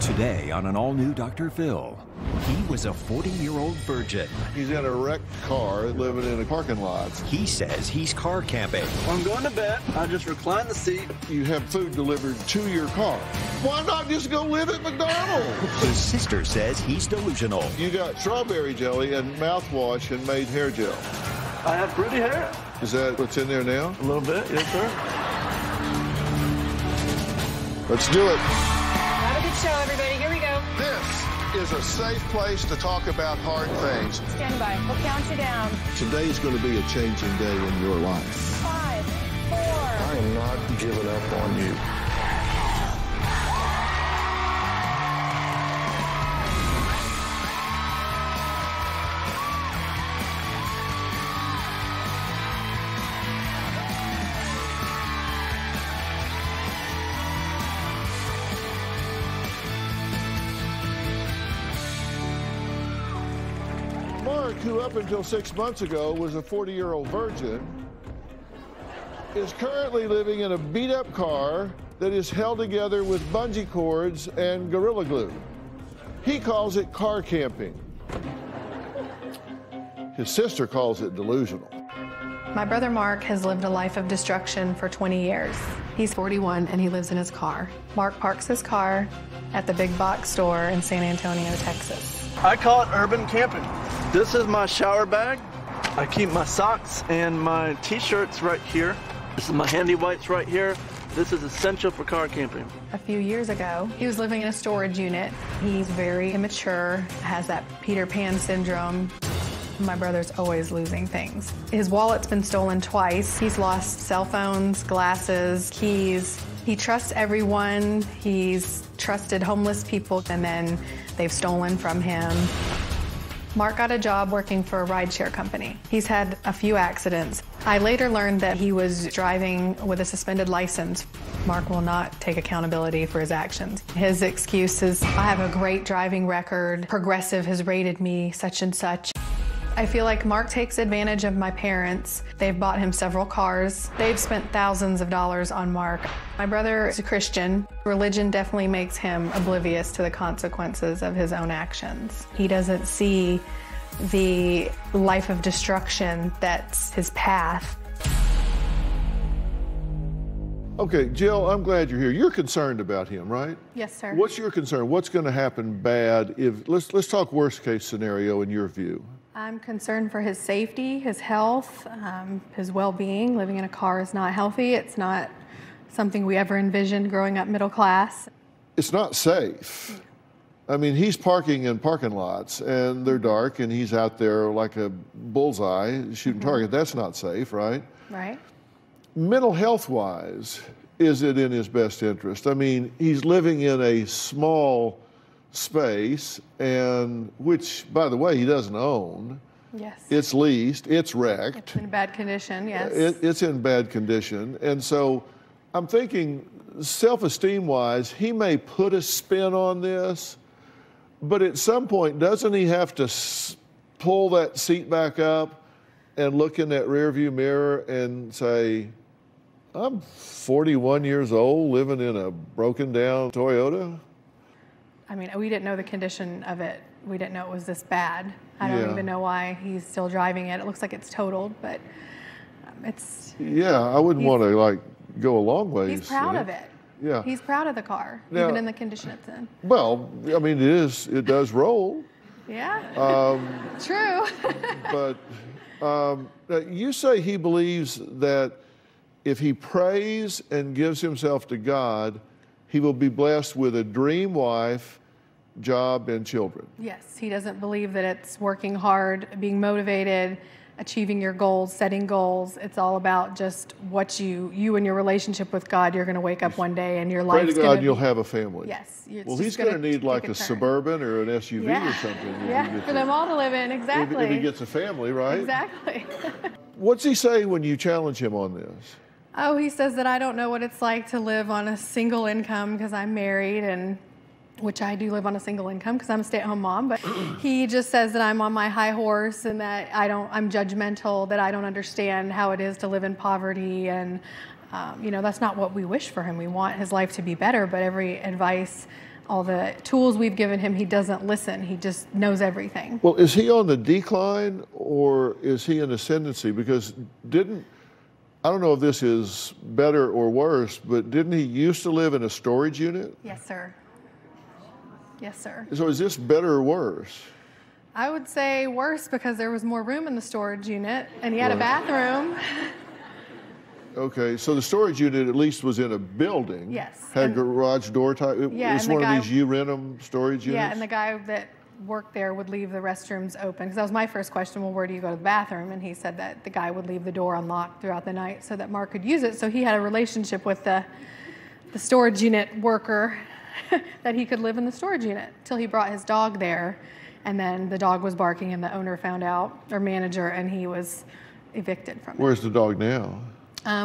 Today on an all-new Dr. Phil, he was a 40-year-old virgin. He's in a wrecked car living in a parking lot. He says he's car camping. I'm going to bed. I just recline the seat. You have food delivered to your car. Why not just go live at McDonald's? His sister says he's delusional. You got strawberry jelly and mouthwash and made hair gel. I have fruity hair. Is that what's in there now? A little bit, yes, sir. Let's do it. Have a good show, everybody. Here we go. This is a safe place to talk about hard things. Stand by. We'll count you down. Today is going to be a changing day in your life. 5, 4. I am not giving up on you. Mark, who up until 6 months ago was a 40-year-old virgin, is currently living in a beat-up car that is held together with bungee cords and Gorilla Glue. He calls it car camping. His sister calls it delusional. My brother Mark has lived a life of destruction for 20 years. He's 41 and he lives in his car. Mark parks his car at the big box store in San Antonio, Texas. I call it urban camping. This is my shower bag. I keep my socks and my t-shirts right here. This is my handy wipes right here. This is essential for car camping. A few years ago, he was living in a storage unit. He's very immature, has that Peter Pan syndrome. My brother's always losing things. His wallet's been stolen twice. He's lost cell phones, glasses, keys. He trusts everyone. He's trusted homeless people, and then they've stolen from him. Mark got a job working for a rideshare company. He's had a few accidents. I later learned that he was driving with a suspended license. Mark will not take accountability for his actions. His excuse is, I have a great driving record. Progressive has rated me such and such. I feel like Mark takes advantage of my parents. They've bought him several cars. They've spent thousands of dollars on Mark. My brother is a Christian. Religion definitely makes him oblivious to the consequences of his own actions. He doesn't see the life of destruction that's his path. Okay, Jill, I'm glad you're here. You're concerned about him, right? Yes, sir. What's your concern? What's going to happen bad if, let's talk worst case scenario in your view. I'm concerned for his safety, his health, his well-being. Living in a car is not healthy. It's not something we ever envisioned growing up middle class. It's not safe. I mean, he's parking in parking lots and they're dark and he's out there like a bullseye shooting target. That's not safe, right? Right. Mental health-wise, is it in his best interest? I mean, he's living in a small space, and which, by the way, he doesn't own. Yes. It's leased, it's wrecked. It's in bad condition, yes. It's in bad condition. And so I'm thinking, self-esteem-wise, he may put a spin on this, but at some point, doesn't he have to pull that seat back up and look in that rearview mirror and say, I'm 41 years old, living in a broken down Toyota? I mean, we didn't know the condition of it. We didn't know it was this bad. I don't even know why he's still driving it. It looks like it's totaled, but it's... Yeah, I wouldn't want to, like, go a long ways. He's proud of it. Yeah. He's proud of the car, Now, even in the condition it's in. Well, I mean, it does roll. Yeah, true. But you say he believes that if he prays and gives himself to God, he will be blessed with a dream wife, job, and children. Yes, he doesn't believe that it's working hard, being motivated, achieving your goals, setting goals. It's all about just what you and your relationship with God. You're going to wake up one day and your life's Pray to going God to and you'll have a family. Yes. Well, he's going to need like a Suburban or an SUV or something. Yeah, for them all to live in, exactly. If he gets a family, right? Exactly. What's he say when you challenge him on this? Oh, he says that I don't know what it's like to live on a single income because I'm married, and which I do live on a single income because I'm a stay-at-home mom, but he just says that I'm on my high horse and that I'm judgmental, that I don't understand how it is to live in poverty, and you know, that's not what we wish for him. We want his life to be better, but every advice all the tools we've given him, he doesn't listen. He just knows everything. Well, is he on the decline or is he in ascendancy? Because I don't know if this is better or worse, but didn't he used to live in a storage unit? Yes, sir. Yes, sir. So is this better or worse? I would say worse because there was more room in the storage unit and he had a bathroom. Okay, so the storage unit at least was in a building. Yes. Had a garage door type. Yeah, It's and the one guy- of these you rent 'em storage units. Yeah, and the guy that worked there would leave the restrooms open. Because that was my first question, well, where do you go to the bathroom? And he said that the guy would leave the door unlocked throughout the night so that Mark could use it. So he had a relationship with the storage unit worker that he could live in the storage unit till he brought his dog there. And then the dog was barking and the owner found out, or manager, and he was evicted from it. Where's the dog now?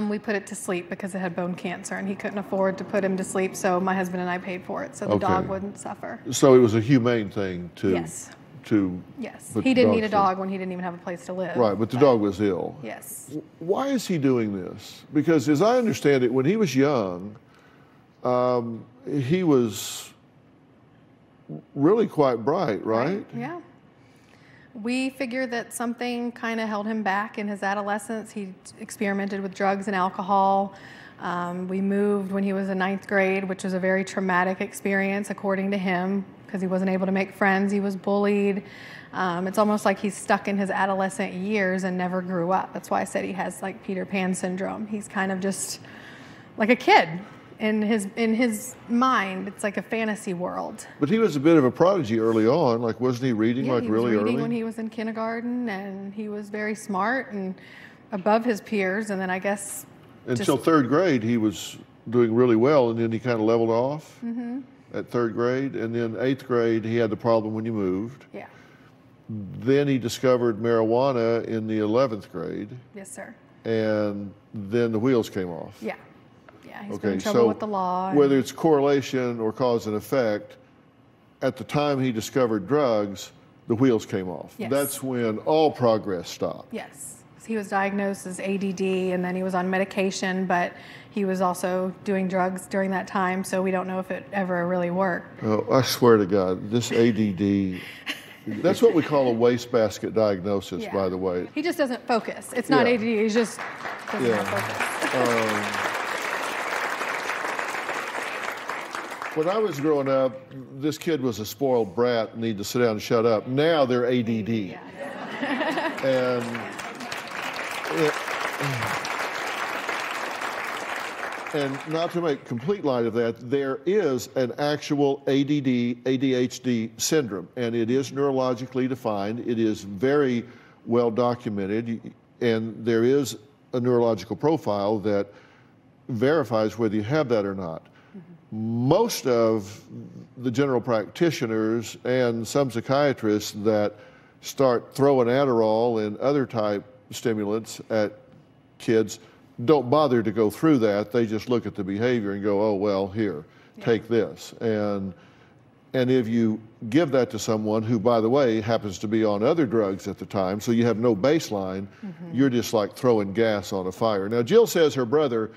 We put it to sleep because it had bone cancer and he couldn't afford to put him to sleep, so my husband and I paid for it so the dog wouldn't suffer. So it was a humane thing to. Yes. Yes. put He the didn't dog need a to dog when he didn't even have a place to live. Right, but the dog was ill. Yes. Why is he doing this? Because as I understand it, when he was young, he was really quite bright, right? Yeah. We figured that something kind of held him back in his adolescence. He experimented with drugs and alcohol. We moved when he was in 9th grade, which was a very traumatic experience, according to him, because he wasn't able to make friends. He was bullied. It's almost like he's stuck in his adolescent years and never grew up. That's why I said he has like Peter Pan syndrome. He's kind of just like a kid. In his mind, it's like a fantasy world. But he was a bit of a prodigy early on. Like, wasn't he reading Yeah, like he was really reading early? when he was in kindergarten, and he was very smart and above his peers. And then I guess Until 3rd grade, he was doing really well, and then he kind of leveled off at 3rd grade. And then 8th grade, he had the problem when you moved. Yeah. Then he discovered marijuana in the 11th grade, Yes, sir. and then the wheels came off. Yeah. Yeah. He's been in trouble with the law. Whether it's correlation or cause and effect, at the time he discovered drugs, the wheels came off. Yes. That's when all progress stopped. Yes. He was diagnosed as ADD, and then he was on medication, but he was also doing drugs during that time, so we don't know if it ever really worked. Oh, I swear to God, this ADD, that's what we call a wastebasket diagnosis, Yeah. by the way. He just doesn't focus. It's not Yeah. ADD, he just doesn't have focus. When I was growing up, this kid was a spoiled brat and needed to sit down and shut up. Now they're ADD. And not to make complete light of that, there is an actual ADD, ADHD syndrome, and it is neurologically defined. It is very well documented, and there is a neurological profile that verifies whether you have that or not. Most of the general practitioners and some psychiatrists that start throwing Adderall and other type stimulants at kids don't bother to go through that. They just look at the behavior and go, oh, well, here, take this. And if you give that to someone who, by the way, happens to be on other drugs at the time, so you have no baseline, you're just like throwing gas on a fire. Now, Jill says her brother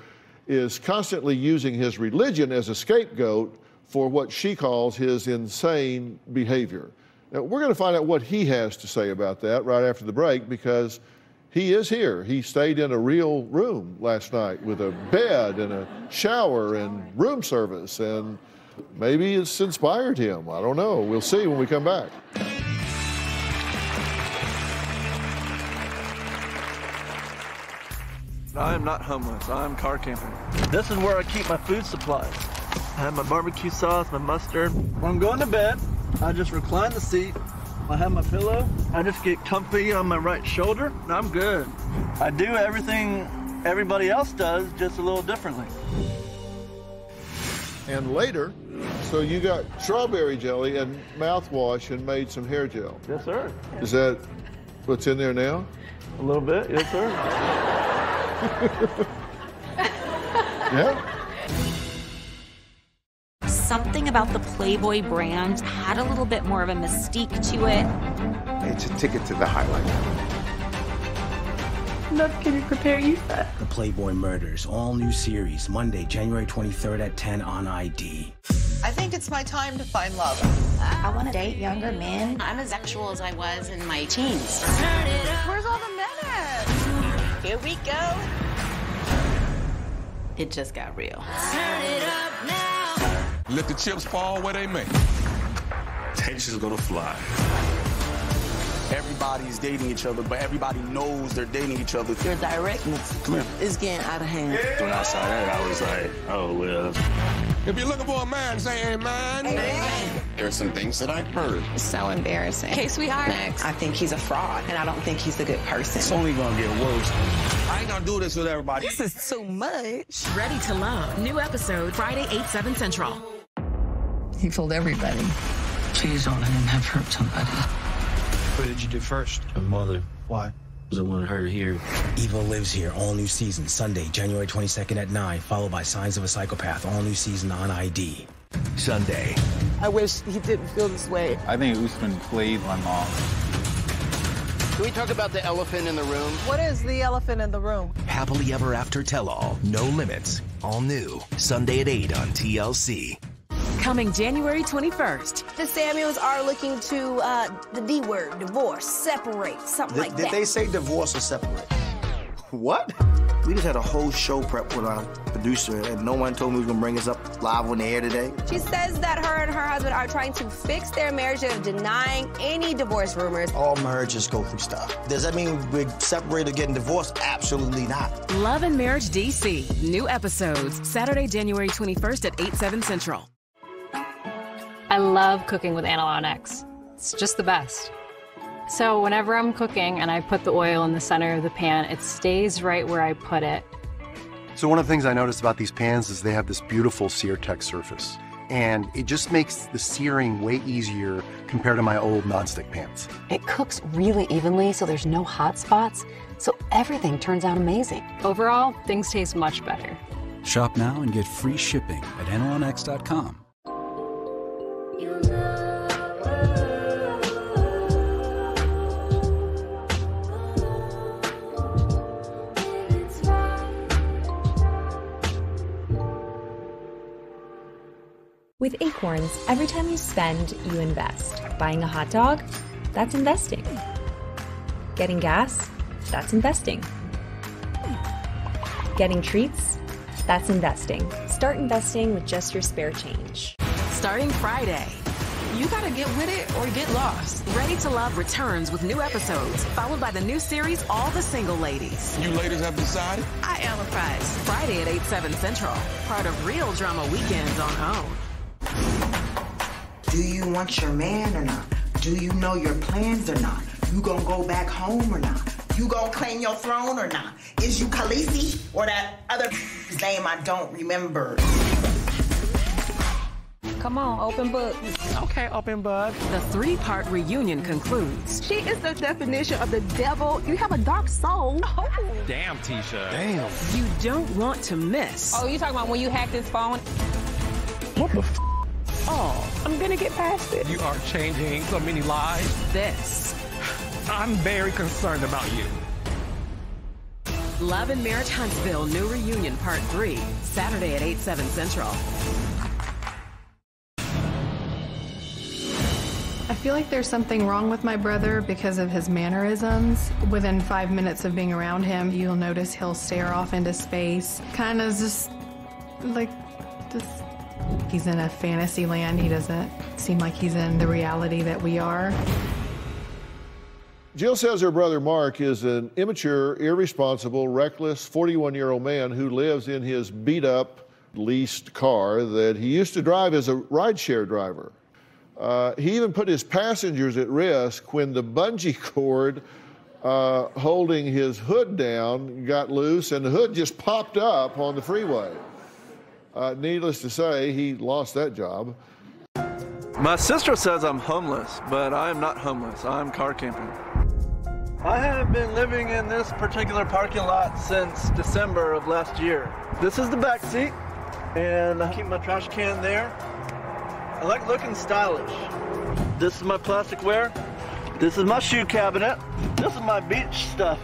is constantly using his religion as a scapegoat for what she calls his insane behavior. Now, we're going to find out what he has to say about that right after the break, because he is here. He stayed in a real room last night with a bed and a shower and room service, and maybe it's inspired him. I don't know. We'll see when we come back. I am not homeless. I'm car camping. This is where I keep my food supplies. I have my barbecue sauce, my mustard. When I'm going to bed, I just recline the seat. I have my pillow. I just get comfy on my right shoulder, and I'm good. I do everything everybody else does, just a little differently. And later, so you got strawberry jelly and mouthwash and made some hair gel. Yes, sir. Is that what's in there now? A little bit, yes, sir. Yeah? Something about the Playboy brand had a little bit more of a mystique to it. It's a ticket to the highlight. Can you prepare you for? The Playboy Murders, all new series, Monday, January 23rd at 10 on ID. I think it's my time to find love. I want to date younger men. I'm as sexual as I was in my teens. Where's all the men at? Here we go. It just got real. Let the chips fall where they may. Tension's gonna fly. Everybody's dating each other, but everybody knows they're dating each other. Your directness is getting out of hand. When I saw that, I was like, oh, well. If you're looking for a man, say amen. Amen. There's some things that I've heard. It's so embarrassing. Okay, sweetheart. Next. I think he's a fraud, and I don't think he's a good person. It's only gonna get worse. I ain't gonna do this with everybody. This is too much. Ready to Love. New episode Friday, 8/7 Central. He fooled everybody. Please don't let him have hurt somebody. What did you do first? My mother. Why? Because I wanted her to hear. Evil Lives Here, all new season, Sunday, January 22nd at 9, followed by Signs of a Psychopath, all new season on ID. Sunday. I wish he didn't feel this way. I think Usman played my mom. Can we talk about the elephant in the room? What is the elephant in the room? Happily Ever After Tell-All. No Limits. All new. Sunday at 8 on TLC. Coming January 21st. The Samuels are looking to the D word, divorce, separate, something like that. Did they say divorce or separate? What? We just had a whole show prep with our producer, and no one told me we was gonna bring us up live on the air today. She says that her and her husband are trying to fix their marriage of denying any divorce rumors. All marriages go through stuff. Does that mean we're separated or getting divorced? Absolutely not. Love and Marriage DC. New episodes Saturday, January 21st at 8/7 Central. I love cooking with Analon X. It's just the best. So whenever I'm cooking and I put the oil in the center of the pan, it stays right where I put it. So one of the things I noticed about these pans is they have this beautiful sear-tech surface. And it just makes the searing way easier compared to my old nonstick pans. It cooks really evenly, so there's no hot spots. So everything turns out amazing. Overall, things taste much better. Shop now and get free shipping at analonx.com. With Acorns, every time you spend, you invest. Buying a hot dog? That's investing. Getting gas? That's investing. Getting treats? That's investing. Start investing with just your spare change. Starting Friday. You gotta get with it or get lost. Ready to Love returns with new episodes, followed by the new series All the Single Ladies. You ladies have decided? I am a prize. Friday at 8/7 Central. Part of Real Drama Weekends on OWN. Do you want your man or not? Do you know your plans or not? You gonna go back home or not? You gonna claim your throne or not? Is you Khaleesi or that other name I don't remember? Come on, open book. Okay, open book. The 3-part reunion concludes. She is the definition of the devil. You have a dark soul. Oh. Damn, Tisha. Damn. You don't want to miss. Oh, you talking about when you hacked his phone? What the f? Oh, I'm gonna get past it. You are changing so many lives. This. I'm very concerned about you. Love and Marriage Huntsville New Reunion Part 3, Saturday at 8/7 Central. I feel like there's something wrong with my brother because of his mannerisms. Within 5 minutes of being around him, you'll notice he'll stare off into space. Kind of just like, he's in a fantasy land. He doesn't seem like he's in the reality that we are. Jill says her brother Mark is an immature, irresponsible, reckless 41-year-old man who lives in his beat-up, leased car that he used to drive as a rideshare driver. He even put his passengers at risk when the bungee cord holding his hood down got loose and the hood just popped up on the freeway. Needless to say, he lost that job. My sister says I'm homeless, but I am not homeless. I'm car camping. I have been living in this particular parking lot since December of last year. This is the back seat, and I keep my trash can there. I like looking stylish. This is my plasticware. This is my shoe cabinet. This is my beach stuff.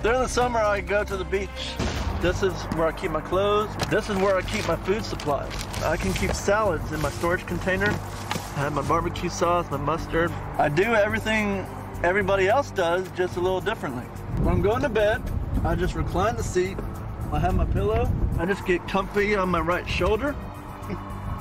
During the summer, I go to the beach. This is where I keep my clothes. This is where I keep my food supplies. I can keep salads in my storage container. I have my barbecue sauce, my mustard. I do everything everybody else does, just a little differently. When I'm going to bed, I just recline the seat. I have my pillow. I just get comfy on my right shoulder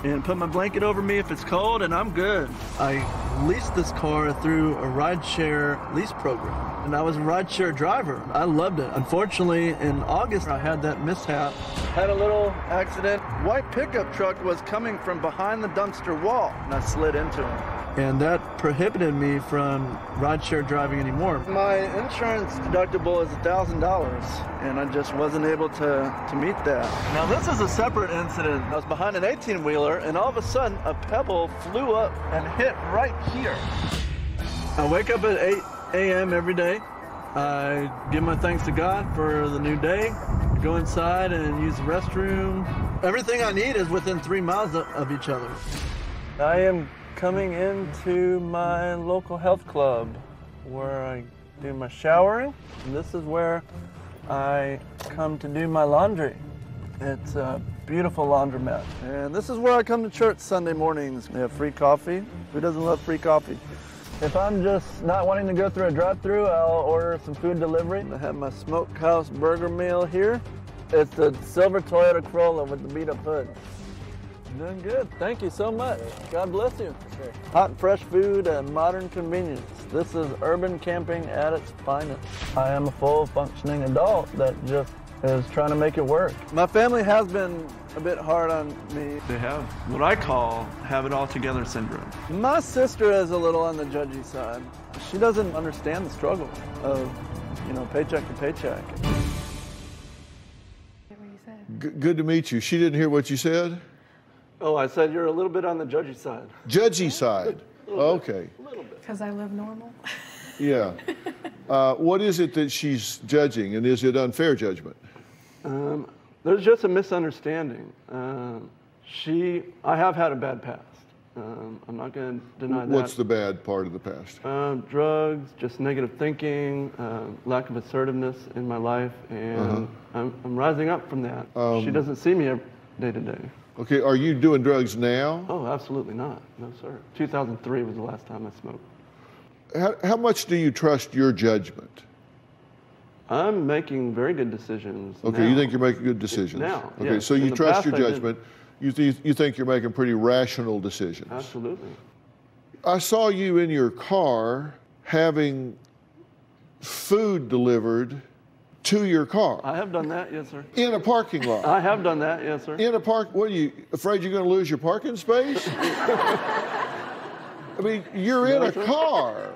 and put my blanket over me if it's cold, and I'm good. I leased this car through a rideshare lease program, and I was a rideshare driver. I loved it. Unfortunately, in August, I had that mishap. Had a little accident. White pickup truck was coming from behind the dumpster wall, and I slid into it. And that prohibited me from rideshare driving anymore. My insurance deductible is $1,000, and I just wasn't able to meet that. Now this is a separate incident. I was behind an 18-wheeler, and all of a sudden, a pebble flew up and hit right here. I wake up at 8 a.m. every day. I give my thanks to God for the new day, go inside and use the restroom. Everything I need is within 3 miles of each other. I am coming into my local health club where I do my showering. And this is where I come to do my laundry. It's a beautiful laundromat. And this is where I come to church Sunday mornings. They have free coffee. Who doesn't love free coffee? If I'm just not wanting to go through a drive-through, I'll order some food delivery. I have my smokehouse burger meal here. It's the silver Toyota Corolla with the beat-up hood. Doing good. Thank you so much. God bless you. Hot and fresh food and modern convenience. This is urban camping at its finest. I am a full functioning adult that just is trying to make it work. My family has been a bit hard on me. They have what I call have it all together syndrome. My sister is a little on the judgy side. She doesn't understand the struggle of, paycheck to paycheck. Good to meet you. She didn't hear what you said? Oh, I said you're a little bit on the judgy side. Judgy side. Okay. A little bit. Because I live normal. Yeah. What is it that she's judging, and is it unfair judgment? There's just a misunderstanding. I have had a bad past. I'm not going to deny that. What's the bad part of the past? Drugs, just negative thinking, lack of assertiveness in my life, and I'm rising up from that. She doesn't see me day to day. Okay, are you doing drugs now? Oh, absolutely not. No, sir. 2003 was the last time I smoked. How much do you trust your judgment? I'm making very good decisions. Okay, now. you think you're making good decisions? Now, okay, yes. so you trust your judgment. You think you're making pretty rational decisions? Absolutely. I saw you in your car having food delivered to your car. I have done that, yes, sir. In a parking lot. I have done that, yes, sir. In a what are you, afraid you're going to lose your parking space? I mean, you're in a car.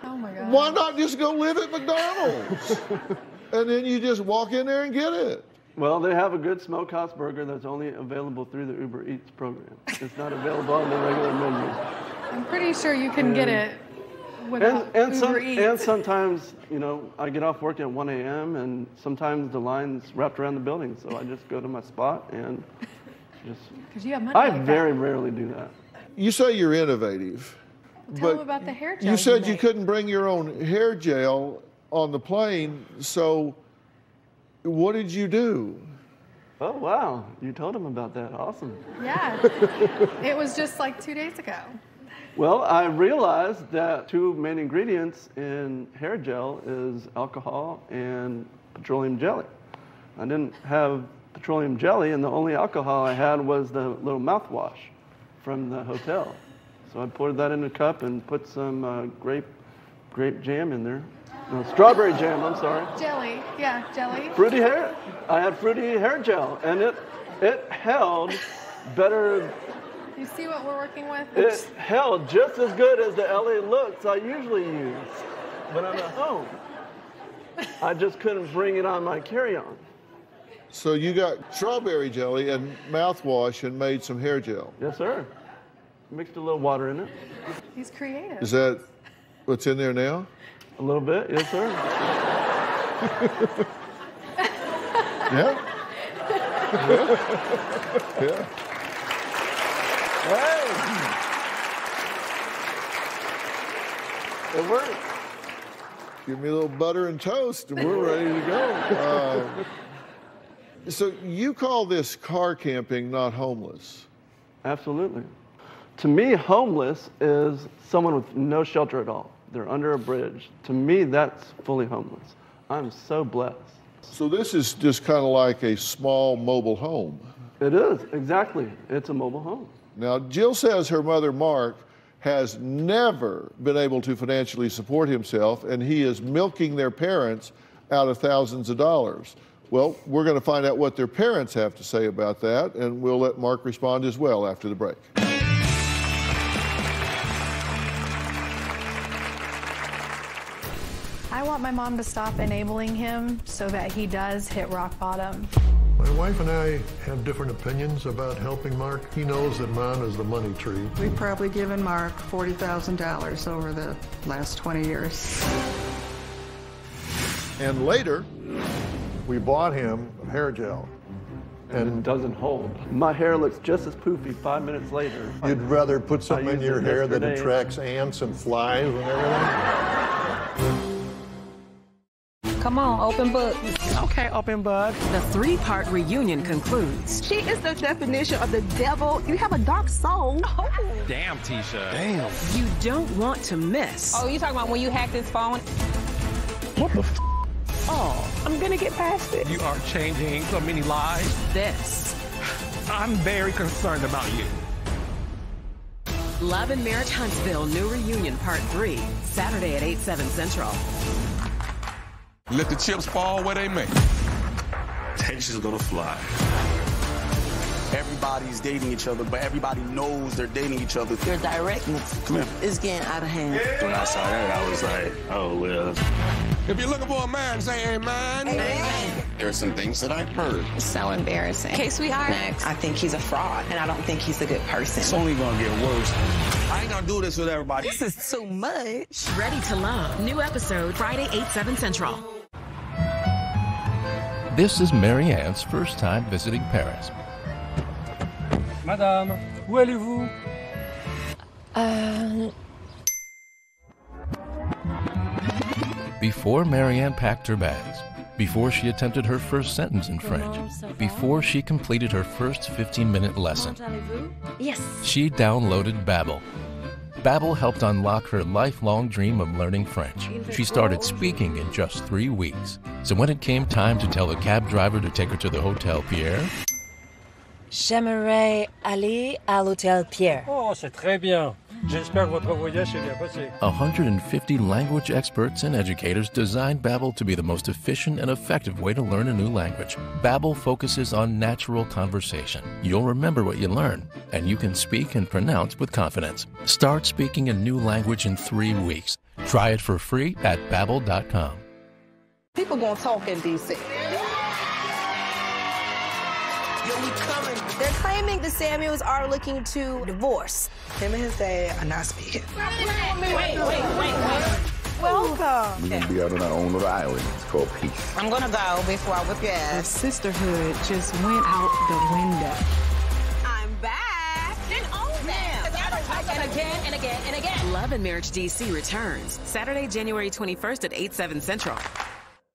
Oh my God. Why not just go live at McDonald's? And then you just walk in there and get it. Well, they have a good smokehouse burger that's only available through the Uber Eats program. It's not available on the regular menu. I'm pretty sure you can get it without Uber Eats. And sometimes, I get off work at 1 a.m. and sometimes the line's wrapped around the building, so I just go to my spot and just... Because you have money I like very rarely do that. You say you're innovative. Tell them about the hair gel. You said you couldn't bring your own hair gel on the plane, so what did you do? Oh, wow. You told him about that. Awesome. Yeah. It was just like 2 days ago. Well, I realized that 2 main ingredients in hair gel is alcohol and petroleum jelly. I didn't have petroleum jelly, and the only alcohol I had was the little mouthwash from the hotel. So I poured that in a cup and put some grape jam in there. No, strawberry jam, I'm sorry. Jelly, yeah, jelly. Fruity hair. I had fruity hair gel, and it held better. You see what we're working with? It held just as good as the LA Looks I usually use when I'm at home. I just couldn't bring it on my carry-on. So you got strawberry jelly and mouthwash and made some hair gel? Yes, sir. Mixed a little water in it. He's creative. Is that what's in there now? A little bit, yes, sir. Yeah? Yeah. Hey! It works. Give me a little butter and toast, and we're ready to go. So you call this car camping, not homeless? Absolutely. To me, homeless is someone with no shelter at all. They're under a bridge. To me, that's fully homeless. I'm so blessed. So this is just kind of like a small mobile home. It is, exactly. It's a mobile home. Now, Jill says her mother, Mark, has never been able to financially support himself, and he is milking their parents out of thousands of dollars. Well, we're going to find out what their parents have to say about that, and we'll let Mark respond as well after the break. I want my mom to stop enabling him so that he does hit rock bottom. My wife and I have different opinions about helping Mark. He knows that Mom is the money tree. We've probably given Mark $40,000 over the last 20 years. And later, we bought him hair gel. And it doesn't hold. My hair looks just as poofy 5 minutes later. You'd rather put something in your hair that attracts ants and flies and everything? Come on, open book. Okay, open book. The 3-part reunion concludes. She is the definition of the devil. You have a dark soul. Oh. Damn, Tisha. Damn. You don't want to miss. Oh, you talking about when you hacked his phone? What the f? Oh, I'm gonna get past it. You are changing so many lives. This. I'm very concerned about you. Love and Marriage Huntsville New Reunion Part 3, Saturday at 8/7 Central. Let the chips fall where they may. Tension's gonna fly. Everybody's dating each other, but everybody knows they're dating each other. Your directness is getting out of hand. When I saw that, I was like, oh, well. If you're looking for a man, say amen. Amen. There are some things that I've heard. It's so embarrassing. Okay, sweetheart. Next. I think he's a fraud, and I don't think he's a good person. It's only gonna get worse. I ain't gonna do this with everybody. This is too much. Ready to Love. New episode Friday, 8/7 Central. This is Marianne's first time visiting Paris. Madame, où allez-vous? Before Marianne packed her bags, before she attempted her first sentence in French, before she completed her first 15-minute lesson, Yes. she downloaded Babbel. Babbel helped unlock her lifelong dream of learning French. She started speaking in just 3 weeks. So when it came time to tell the cab driver to take her to the Hotel Pierre, J'aimerais aller à l'Hôtel Pierre. Oh, c'est très bien. J'espère que votre voyage s'est bien passé. 150 language experts and educators designed Babbel to be the most efficient and effective way to learn a new language. Babbel focuses on natural conversation. You'll remember what you learn, and you can speak and pronounce with confidence. Start speaking a new language in 3 weeks. Try it for free at Babbel.com. People gonna talk in D.C. Yo, we coming. They're claiming the Samuels are looking to divorce. Him and his dad are not speaking. Wait. Welcome. We're gonna be out on our own little island. It's called peace. I'm gonna go before I whip your ass. Sisterhood just went out the window. I'm back. Then own that. And again, and again, and again. Love and Marriage DC returns Saturday, January 21st at 8/7 Central.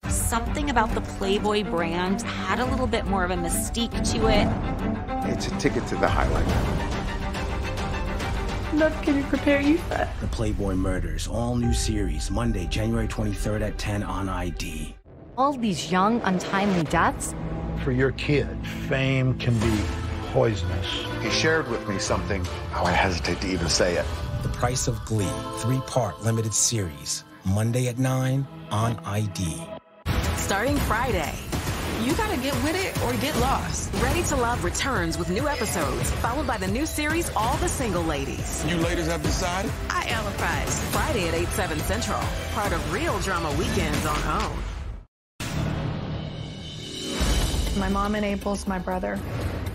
Something about the Playboy brand had a little bit more of a mystique to it. It's a ticket to the highlight. Love can prepare you for that. The Playboy Murders, all new series, Monday, January 23rd at 10 on ID. All these young, untimely deaths. For your kid, fame can be poisonous. He shared with me something. Oh, I hesitate to even say it. The Price of Glee, 3-part limited series, Monday at 9 on ID. Starting Friday. You gotta get with it or get lost. Ready to Love returns with new episodes, followed by the new series All the Single Ladies. You ladies have decided? I empathize. Friday at 8/7 Central. Part of Real Drama Weekends on OWN. My mom enables my brother.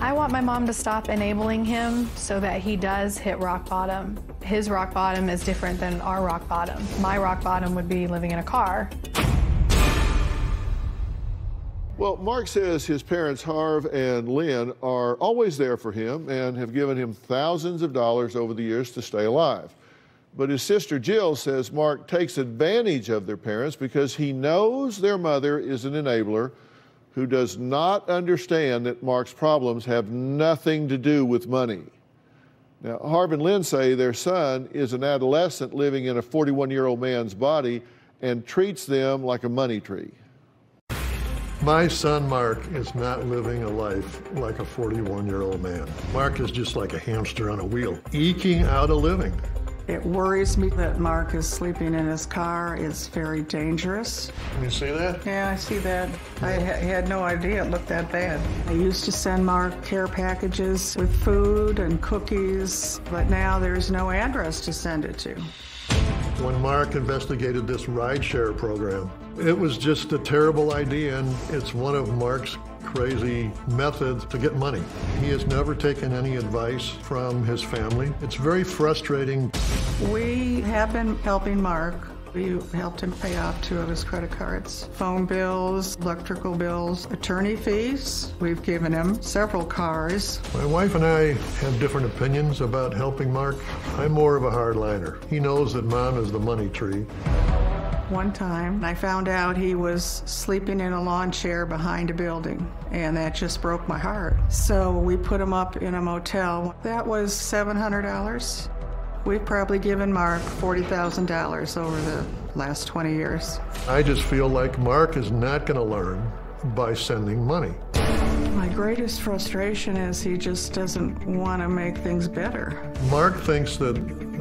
I want my mom to stop enabling him so that he does hit rock bottom. His rock bottom is different than our rock bottom. My rock bottom would be living in a car. Well, Mark says his parents, Harv and Lynn, are always there for him and have given him thousands of dollars over the years to stay alive. But his sister Jill says Mark takes advantage of their parents because he knows their mother is an enabler who does not understand that Mark's problems have nothing to do with money. Now, Harv and Lynn say their son is an adolescent living in a 41-year-old man's body and treats them like a money tree. My son, Mark, is not living a life like a 41-year-old man. Mark is just like a hamster on a wheel, eking out a living. It worries me that Mark is sleeping in his car. It's very dangerous. Can you see that? Yeah, I see that. I had no idea it looked that bad. I used to send Mark care packages with food and cookies, but now there's no address to send it to. When Mark investigated this rideshare program, it was just a terrible idea, and it's one of Mark's crazy methods to get money. He has never taken any advice from his family. It's very frustrating. We have been helping Mark. We helped him pay off 2 of his credit cards. Phone bills, electrical bills, attorney fees. We've given him several cars. My wife and I have different opinions about helping Mark. I'm more of a hardliner. He knows that Mom is the money tree. One time, I found out he was sleeping in a lawn chair behind a building, and that just broke my heart. So we put him up in a motel. That was $700. We've probably given Mark $40,000 over the last 20 years. I just feel like Mark is not going to learn by sending money. My greatest frustration is he just doesn't want to make things better. Mark thinks that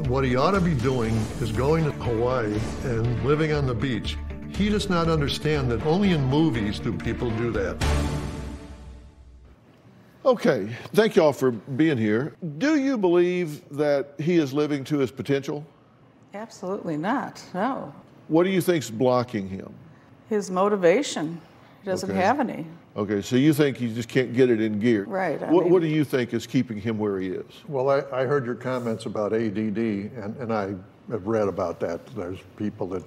what he ought to be doing is going to Hawaii and living on the beach. He does not understand that only in movies do people do that. Okay, thank you all for being here. Do you believe that he is living to his potential? Absolutely not, no. What do you think's blocking him? His motivation. He doesn't have any. Okay, so you think he just can't get it in gear. Right. What do you think is keeping him where he is? Well, I heard your comments about ADD, and I have read about that. There's people that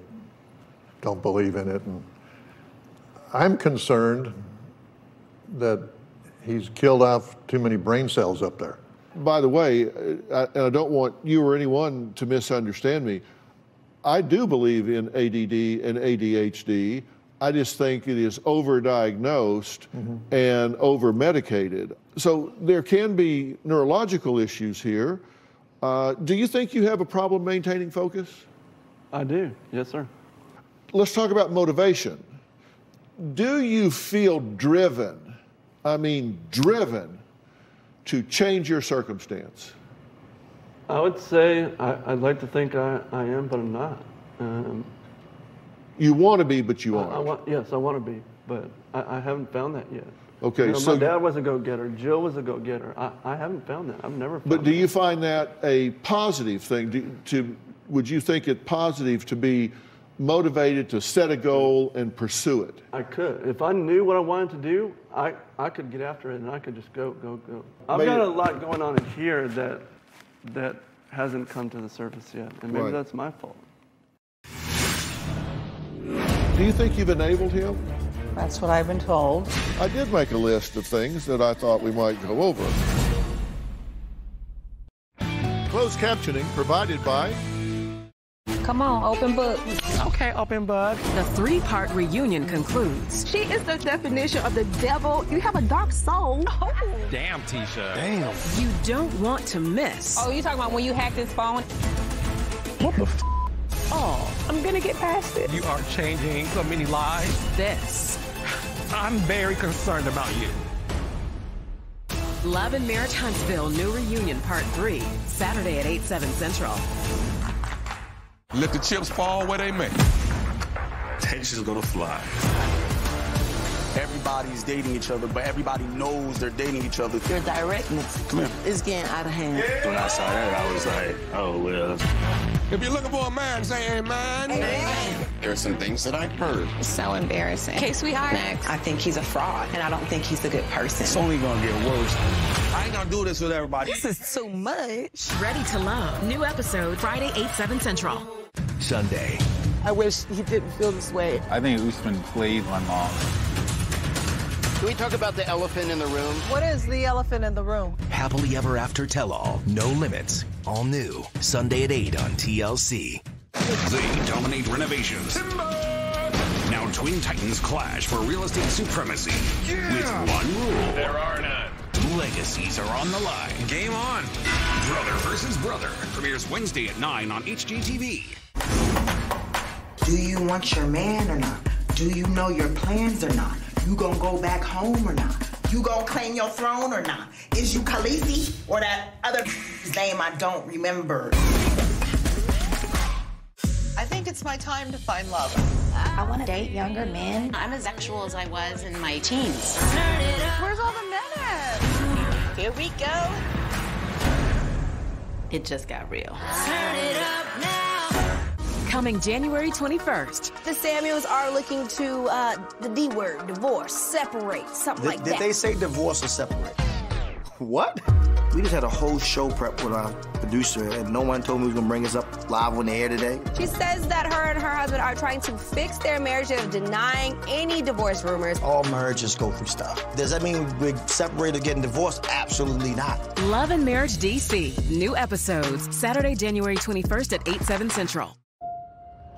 don't believe in it. And I'm concerned that he's killed off too many brain cells up there. By the way, and I don't want you or anyone to misunderstand me, I do believe in ADD and ADHD. I just think it is overdiagnosed and over-medicated. So there can be neurological issues here. Do you think you have a problem maintaining focus? I do, yes, sir. Let's talk about motivation. Do you feel driven, I mean driven, to change your circumstance? I would say I'd like to think I am, but I'm not. You want to be, but you aren't. Yes, I want to be, but I haven't found that yet. Okay, so my dad was a go-getter. Jill was a go-getter. I haven't found that. I've never found But do you find that a positive thing? Would you think it positive to be motivated to set a goal and pursue it? I could. If I knew what I wanted to do, I could get after it and I could just go. I've got a lot going on in here that hasn't come to the surface yet, and maybe that's my fault. Do you think you've enabled him? That's what I've been told. I did make a list of things that I thought we might go over. Closed captioning provided by... Come on, open book. Okay, open book. The 3-part reunion concludes. She is the definition of the devil. You have a dark soul. Oh. Damn, Tisha. Damn. You don't want to miss. Oh, you talking about when you hacked his phone? What the f? Oh, I'm gonna get past it. You are changing so many lives. This. I'm very concerned about you. Love and Marriage Huntsville New Reunion Part 3, Saturday at 8/7 Central. Let the chips fall where they may. Tension's gonna fly. Everybody's dating each other, but everybody knows they're dating each other. Your directness is getting out of hand. When I saw that, I was like, oh, well. If you're looking for a man, say amen. Amen. There are some things that I heard. It's so embarrassing. Okay, sweetheart. Next. I think he's a fraud, and I don't think he's a good person. It's only gonna get worse. I ain't gonna do this with everybody. This is too much. Ready to Love. New episode Friday, 8/7 Central. Sunday. I wish he didn't feel this way. I think Usman played my mom. Can we talk about the elephant in the room? What is the elephant in the room? Happily Ever After Tell-All. No Limits. All new. Sunday at 8 on TLC. They dominate renovations. Timber! Now Twin Titans clash for real estate supremacy with one rule. There are none. Legacies are on the line. Game on. Brother versus Brother premieres Wednesday at 9 on HGTV. Do you want your man or not? Do you know your plans or not? You gonna go back home or not? You gonna claim your throne or not? Is you Khaleesi or that other name I don't remember? I think it's my time to find love. I want to date younger men. I'm as sexual as I was in my teens. Where's all the men at? Here we go. It just got real. Turn it up now. Coming January 21st. The Samuels are looking to the D word, divorce, separate, something like that. Did they say divorce or separate? What? We just had a whole show prep with our producer, and no one told me we was gonna bring us up live on the air today. She says that her and her husband are trying to fix their marriage of denying any divorce rumors. All marriages go through stuff. Does that mean we're separated getting divorced? Absolutely not. Love and Marriage DC. New episodes Saturday, January 21st at 8/7 Central.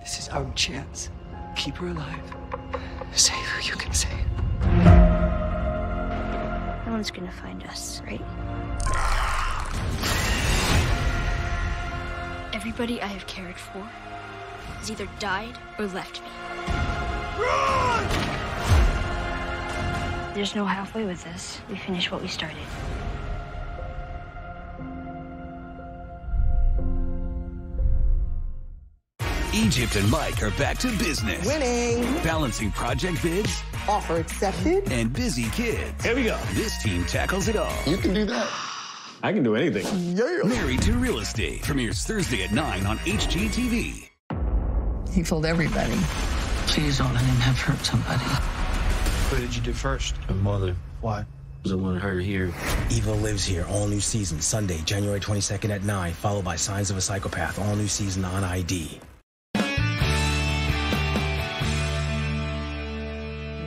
This is our chance. Keep her alive. Say who you can say. No one's gonna find us, right? Everybody I have cared for has either died or left me. Run! There's no halfway with this. We finish what we started. Egypt and Mike are back to business. Winning. Balancing project bids. Offer accepted. And busy kids. Here we go. This team tackles it all. You can do that. I can do anything. Yeah. Married to Real Estate premieres Thursday at 9 on HGTV. He told everybody. Please don't let him have hurt somebody. What did you do first? Her mother. Why? Because I wanted her here. Evil Lives Here, all new season, Sunday, January 22nd at 9, followed by Signs of a Psychopath, all new season on ID.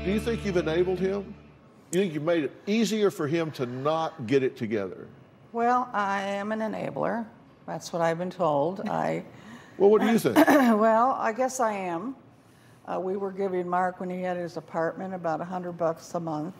Do you think you've enabled him? You think you've made it easier for him to not get it together? Well, I am an enabler. That's what I've been told. Well, what do you think? Well, I guess I am. We were giving Mark, when he had his apartment, about $100 a month,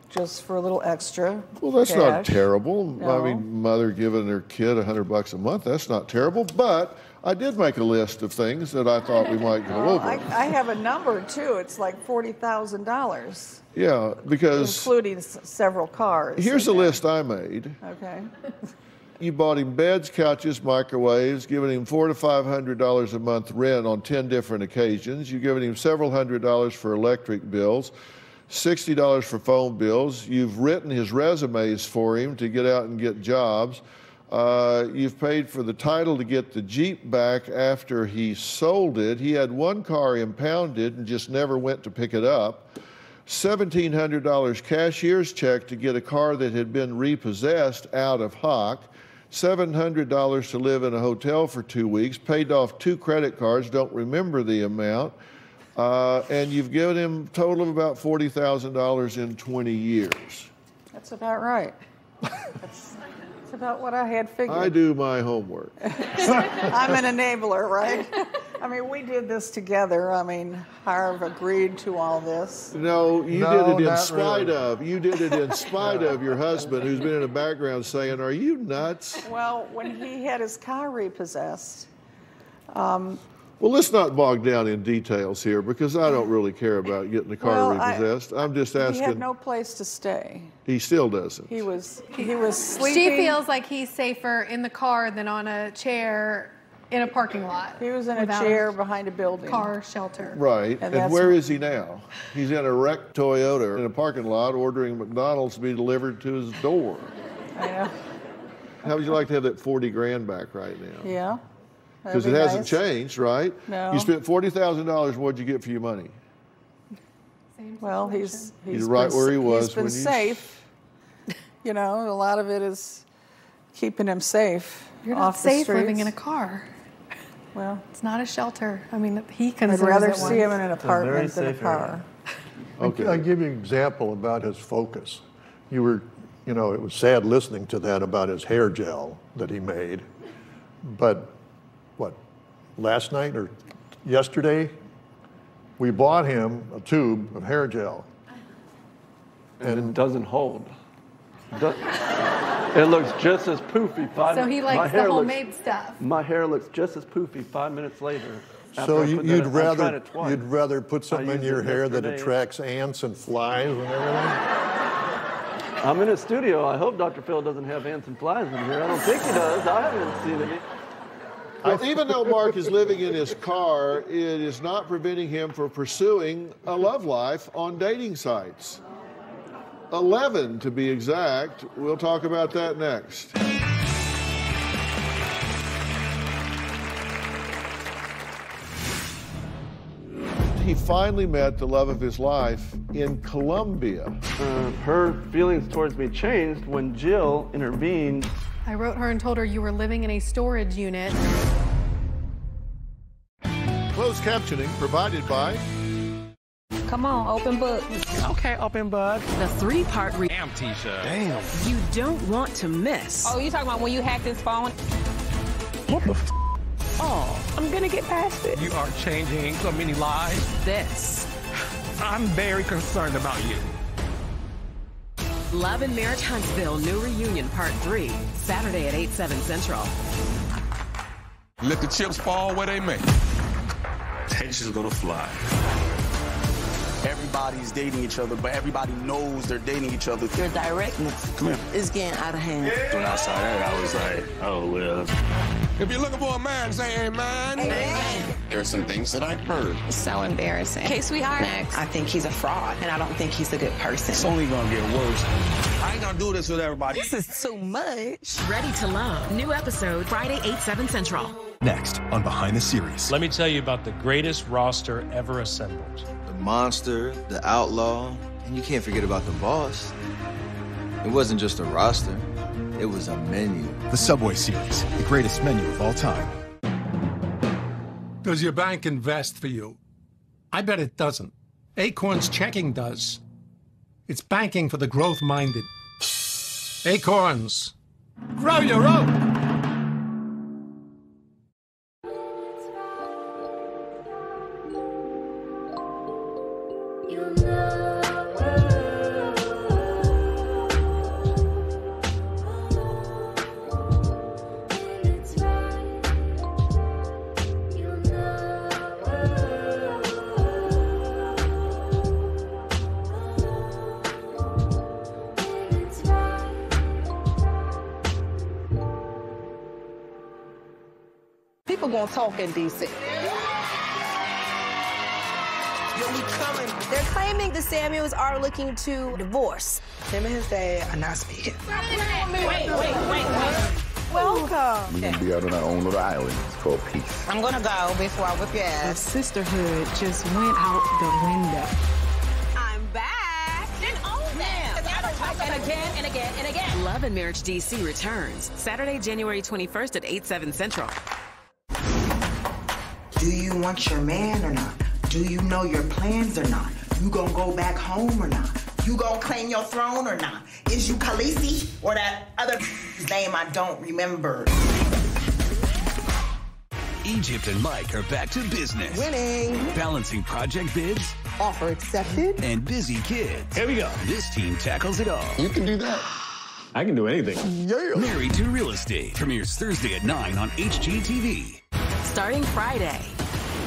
just for a little extra. Well, that's cash. not terrible. No. I mean, mother giving her kid $100 a month, that's not terrible. But I did make a list of things that I thought we might go over. I have a number, too. It's like $40,000. Yeah, because... Including several cars. Here's a list I made. Okay. You bought him beds, couches, microwaves, giving him $400 to $500 a month rent on 10 different occasions. You've given him several $100s for electric bills, $60 for phone bills. You've written his resumes for him to get out and get jobs. You've paid for the title to get the Jeep back after he sold it. He had one car impounded and just never went to pick it up. $1,700 cashier's check to get a car that had been repossessed out of hock. $700 to live in a hotel for 2 weeks, paid off 2 credit cards, don't remember the amount, and you've given him a total of about $40,000 in 20 years. That's about right. That's about what I had figured. I do my homework. I'm an enabler, right? I mean, we did this together. I mean, Harv agreed to all this. No, you did it in spite of. You did it in spite of your husband, who's been in the background saying, "Are you nuts?" Well, when he had his car repossessed. Well, let's not bog down in details here, because I don't really care about getting the car repossessed. I'm just asking. He had no place to stay. He still doesn't. He was sleeping. She feels like he's safer in the car than on a chair in a parking lot. He was in a chair behind a building. Car shelter. Right. And where is he now? He's in a wrecked Toyota in a parking lot ordering McDonald's to be delivered to his door. I know. How would you like to have that 40 grand back right now? Yeah. Because it hasn't changed, right? No. You spent $40,000. What'd you get for your money? Well, he's right where he was. He's been safe. You know, a lot of it is keeping him safe. You're off not safe the living in a car. Well, it's not a shelter. I mean, he I'd considers rather it see him in an apartment than a safe car. Okay. I'll give you an example about his focus. You were, it was sad listening to that about his hair gel that he made. But, last night or yesterday, We bought him a tube of hair gel. And it doesn't hold. It looks just as poofy. So he likes the homemade stuff. My hair looks just as poofy 5 minutes later. So you'd rather put something in your hair that attracts ants and flies and everything? I'm in a studio. I hope Dr. Phil doesn't have ants and flies in here. I don't think he does. I haven't seen any. Well, even though Mark is living in his car, it is not preventing him from pursuing a love life on dating sites. 11 to be exact. We'll talk about that next. He finally met the love of his life in Colombia. Her feelings towards me changed when Jill intervened. I wrote her and told her you were living in a storage unit. Closed captioning provided by... Come on, open book. Okay, open book. The 3-part Damn, Tisha. Damn. you don't want to miss. Oh, you talking about when you hacked his phone? What the f? Oh, I'm gonna get past it. You are changing so many lives. This. I'm very concerned about you. Love and Marriage Huntsville New Reunion Part 3, Saturday at 8/7 Central. Let the chips fall where they may. Tension's gonna fly. Everybody's dating each other, but everybody knows they're dating each other. Your directness is getting out of hand. When I saw that, I was like, oh, well. If you're looking for a man, say amen. Amen. There are some things that I've heard. It's so embarrassing. Okay, sweetheart. Next. I think he's a fraud, and I don't think he's a good person. It's only gonna get worse. I ain't gonna do this with everybody. This is too much. Ready to Love. New episode Friday, 8/7 Central. Next on Behind the Series. Let me tell you about the greatest roster ever assembled. The monster, the outlaw, and you can't forget about the boss. It wasn't just a roster, it was a menu. The Subway Series, the greatest menu of all time. Does your bank invest for you? I bet it doesn't. Acorn's checking does. It's banking for the growth-minded. Acorns, grow your own. People gonna talk in D.C. They're claiming the Samuels are looking to divorce. Him and his dad are not speaking. Wait. Welcome. We're gonna be out on our own little island. It's called peace. I'm gonna go before I whip your ass. Sisterhood just went out the window. I'm back. And own them. And again, and again, and again. Love and Marriage DC returns Saturday, January 21st at 8/7 Central. Do you want your man or not? Do you know your plans or not? You gonna go back home or not? You gonna claim your throne or not? Is you Khaleesi or that other name I don't remember? Egypt and Mike are back to business. Winning. Balancing project bids. Offer accepted. And busy kids. Here we go. This team tackles it all. You can do that. I can do anything. Yeah. Married to Real Estate premieres Thursday at 9 on HGTV. Starting Friday.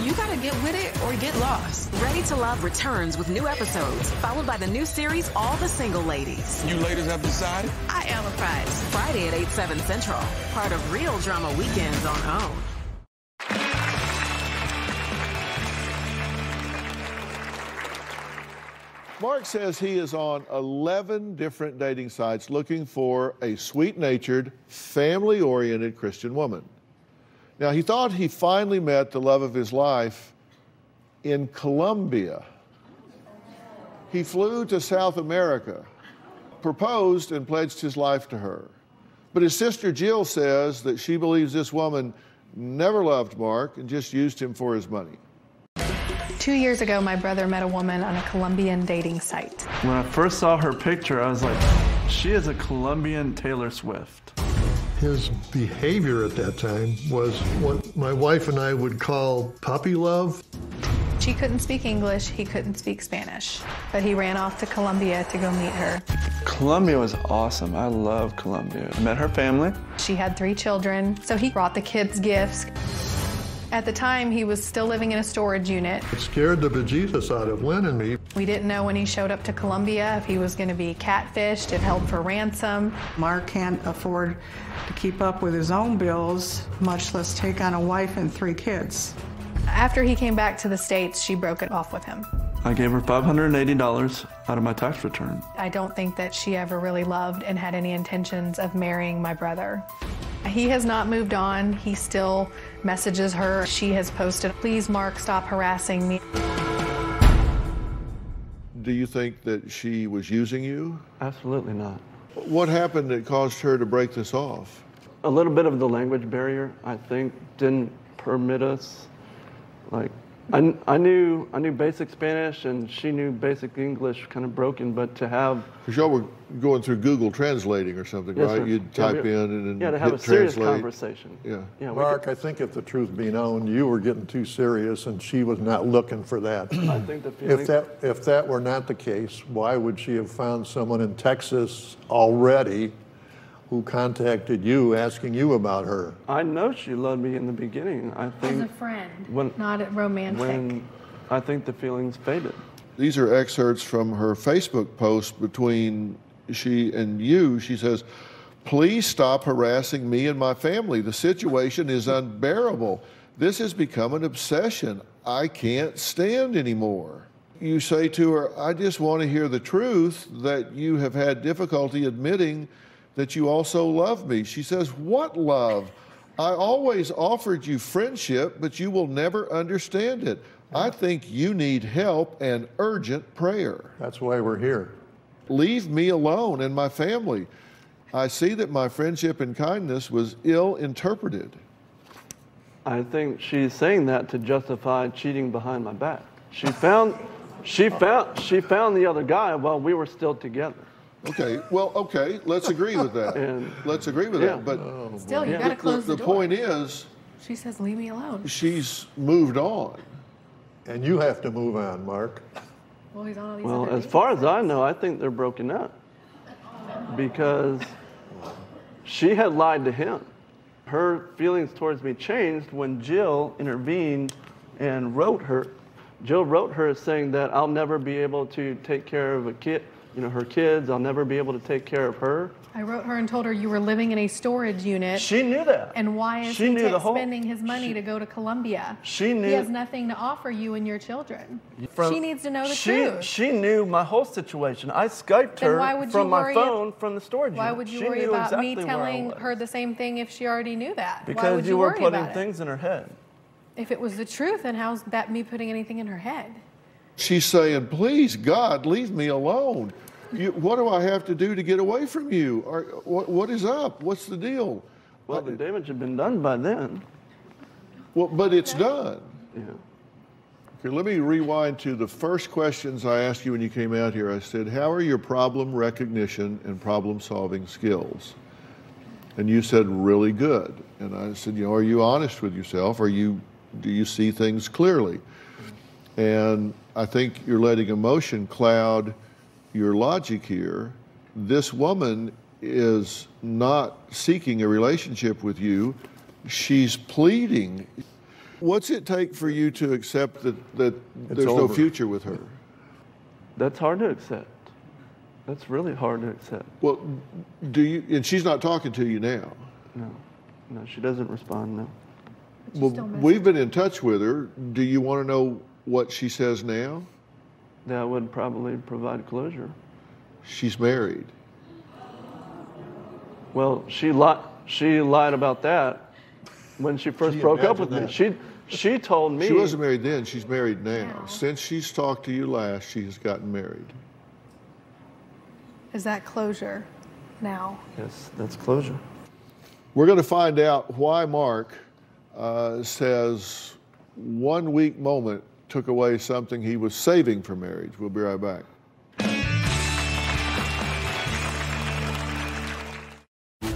You gotta get with it or get lost. Ready to Love returns with new episodes, followed by the new series, All the Single Ladies. You ladies have decided? I am a prize. Friday at 8/7 Central. Part of Real Drama Weekends on OWN. Mark says he is on 11 different dating sites looking for a sweet-natured, family-oriented Christian woman. Now, he thought he finally met the love of his life in Colombia. He flew to South America, proposed, and pledged his life to her. But his sister Jill says that she believes this woman never loved Mark and just used him for his money. 2 years ago, my brother met a woman on a Colombian dating site. When I first saw her picture, I was like, she is a Colombian Taylor Swift. His behavior at that time was what my wife and I would call puppy love. She couldn't speak English, he couldn't speak Spanish, but he ran off to Colombia to go meet her. Colombia was awesome. I love Colombia. I met her family. She had 3 children, so he brought the kids gifts. At the time, he was still living in a storage unit. It scared the bejesus out of Lynn and me. We didn't know when he showed up to Colombia if he was going to be catfished and held for ransom. Mark can't afford to keep up with his own bills, much less take on a wife and 3 kids. After he came back to the States, she broke it off with him. I gave her $580 out of my tax return. I don't think that she ever really loved and had any intentions of marrying my brother. He has not moved on. He still messages her. She has posted, "Please, Mark, stop harassing me." Do you think that she was using you? Absolutely not. What happened that caused her to break this off? A little bit of the language barrier, I think, didn't permit us. Like, I knew basic Spanish and she knew basic English, kind of broken, but to have... Because y'all were going through Google translating or something, Yes, right? sir. You'd type in and to hit have a serious translate. conversation. Yeah. Mark, I think if the truth be known, you were getting too serious and she was not looking for that. I think the feeling... If that were not the case, why would she have found someone in Texas already who contacted you asking you about her? I know she loved me in the beginning. I think... As a friend, not a romantic. I think the feelings faded. These are excerpts from her Facebook post between she and you. She says, "Please stop harassing me and my family. The situation is unbearable. This has become an obsession. I can't stand anymore." You say to her, "I just want to hear the truth that you have had difficulty admitting that you also love me." She says, "What love? I always offered you friendship, but you will never understand it. I think you need help and urgent prayer. That's why we're here. Leave me alone and my family. I see that my friendship and kindness was ill interpreted." I think she's saying that to justify cheating behind my back. She found the other guy while we were still together. Okay, well, okay, let's agree with that. Let's agree with that. But Still, you got to close the door. The point is, She says, "Leave me alone." she's moved on. And you have to move on, Mark. Well, he's on all these Well, other as dates. far as I know, I think they're broken up because she had lied to him. Her feelings towards me changed when Jill intervened and wrote her. Jill wrote her saying that I'll never be able to take care of her kids. I'll never be able to take care of her. I wrote her and told her you were living in a storage unit. She knew that. And why is She he knew the whole- spending his money to go to Colombia? She knew. He has nothing to offer you and your children. She needs to know the she, truth. She knew my whole situation. I Skyped Then her why would you from my worry phone from the storage Why unit. would you She worry knew about exactly me where I telling was. her the same thing if she already knew that? Why Because would you were worry putting about it? things in her head. If it was the truth, then how's that me putting anything in her head? She's saying, "Please, God, leave me alone. What do I have to do to get away from you? Or what is up? What's the deal?" Well, the damage had been done by then. Well, but it's done. Yeah. Okay, let me rewind to the first questions I asked you when you came out here. I said, "How are your problem recognition and problem solving skills?" And you said, "Really good." And I said, "Are you honest with yourself? Do you see things clearly?" And I think you're letting emotion cloud your logic here. This woman is not seeking a relationship with you. She's pleading. What's it take for you to accept that there's no over. future with her? That's hard to accept. That's really hard to accept. Well, and she's not talking to you now. No, she doesn't respond, no. Well, we've been in touch with her. Do you want to know what she says now? That would probably provide closure. She's married. Well, she lied about that when she first broke up with me. She told me... She wasn't married then. She's married now. Since she's talked to you last, she has gotten married. Is that closure now? Yes, that's closure. We're going to find out why Mark says 1 weak moment took away something he was saving for marriage. We'll be right back.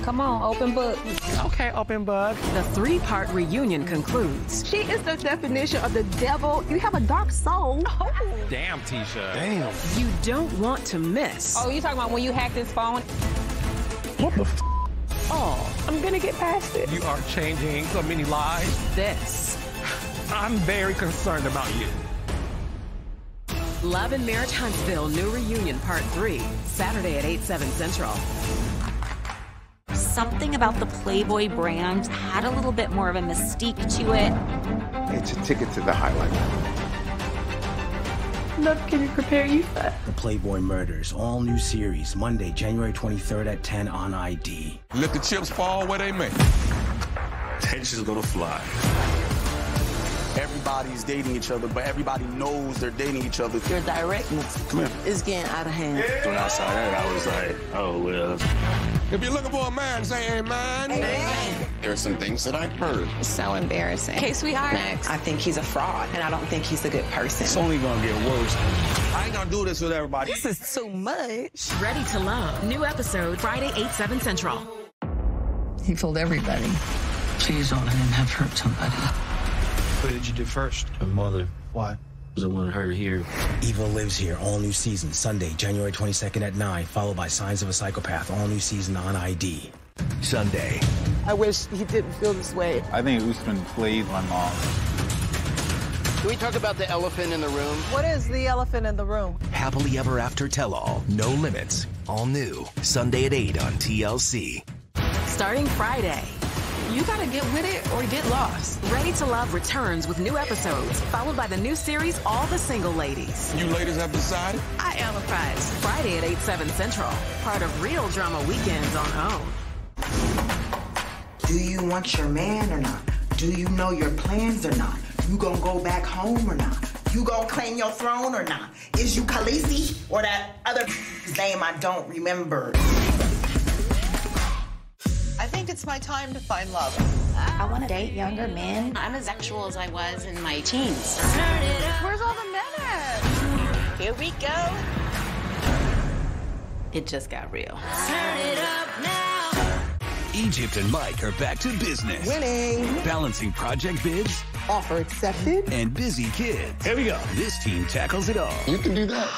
Come on, open book. Okay, open book. The 3-part reunion concludes. She is the definition of the devil. You have a dark soul. Damn, Tisha. Damn. You don't want to miss. Oh, you talking about when you hacked his phone? What the f? Oh, I'm gonna get past it. You are changing so many lives. This. I'm very concerned about you. Love and Marriage Huntsville New Reunion Part 3, Saturday at 8/7 Central. Something about the Playboy brand had a little bit more of a mystique to it. It's a ticket to the highlight. Love can prepare you for. The Playboy Murders, all new series, Monday, January 23rd at 10 on ID. Let the chips fall where they may. Tension's gonna fly. Everybody's dating each other, but everybody knows they're dating each other. Your directness Come here. is getting out of hand. When I saw that, I was like, oh, well. If you're looking for a man, say amen. Amen. There are some things that I've heard. It's so embarrassing. Okay, sweetheart. Next. I think he's a fraud, and I don't think he's a good person. It's only gonna get worse. I ain't gonna do this with everybody. This is too much. Ready to Love. New episode Friday, 8/7 Central. He told everybody, please don't let him have hurt somebody. What did you do first? Her mother. Why? Because I wanted her to hear. Evil Lives Here, all new season, Sunday, January 22nd at 9, followed by Signs of a Psychopath, all new season on ID. Sunday. I wish he didn't feel this way. I think Usman played my mom. Can we talk about the elephant in the room? What is the elephant in the room? Happily Ever After Tell-All. No Limits. All new. Sunday at 8 on TLC. Starting Friday. You gotta get with it or get lost. Ready to Love returns with new episodes, followed by the new series All the Single Ladies. You ladies have decided? I am a prize. Friday at 8/7 Central. Part of Real Drama Weekends on OWN. Do you want your man or not? Do you know your plans or not? You gonna go back home or not? You gonna claim your throne or not? Is you Khaleesi or that other name I don't remember? I think it's my time to find love. I want to date younger men. I'm as sexual as I was in my teens. Where's all the men at? Here we go. It just got real. Egypt and Mike are back to business. Winning. Balancing project bids Offer accepted. and busy kids. Here we go. This team tackles it all. You can do that.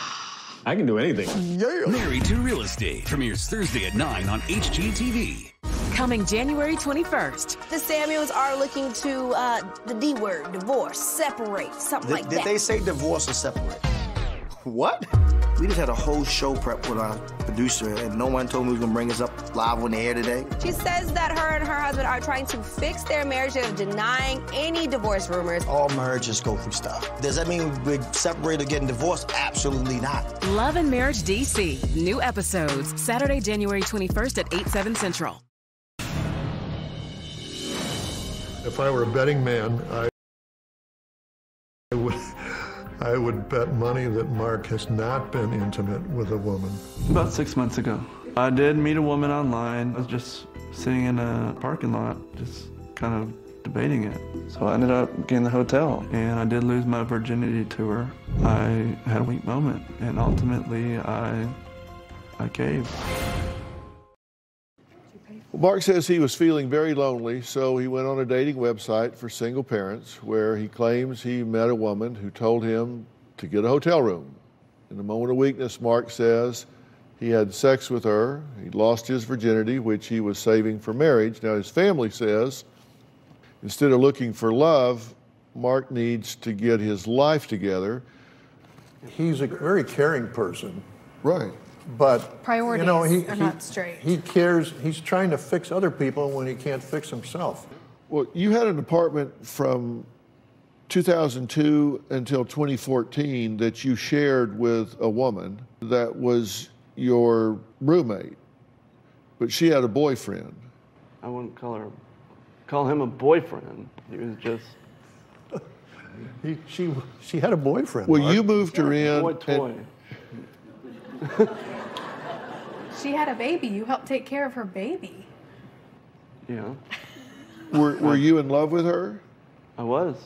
I can do anything. Yeah. Married to Real Estate premieres Thursday at 9 on HGTV. Coming January 21st. The Samuels are looking to the D word, divorce, separate, something like that. Did they say divorce or separate? What? We just had a whole show prep with our producer, and no one told me we was gonna bring us up live on the air today. She says that her and her husband are trying to fix their marriage of denying any divorce rumors. All marriages go through stuff. Does that mean we're separated or getting divorced? Absolutely not. Love and Marriage DC. New episodes Saturday, January 21st at 8/7 Central. If I were a betting man, I would bet money that Mark has not been intimate with a woman. About 6 months ago, I did meet a woman online. I was just sitting in a parking lot, just kind of debating it. So I ended up getting the hotel, and I did lose my virginity to her. I had a weak moment, and ultimately I caved. Mark says he was feeling very lonely, so he went on a dating website for single parents where he claims he met a woman who told him to get a hotel room. In a moment of weakness, Mark says he had sex with her. He lost his virginity, which he was saving for marriage. Now, his family says instead of looking for love, Mark needs to get his life together. He's a very caring person. Right. But Priorities are not straight. He cares. He's trying to fix other people when he can't fix himself. Well, you had an apartment from 2002 until 2014 that you shared with a woman that was your roommate, but she had a boyfriend. I wouldn't call him a boyfriend. He was just. She had a boyfriend. Well, Mark. you moved her in. Boy toy. She had a baby. You helped take care of her baby. Yeah. Were you in love with her? I was.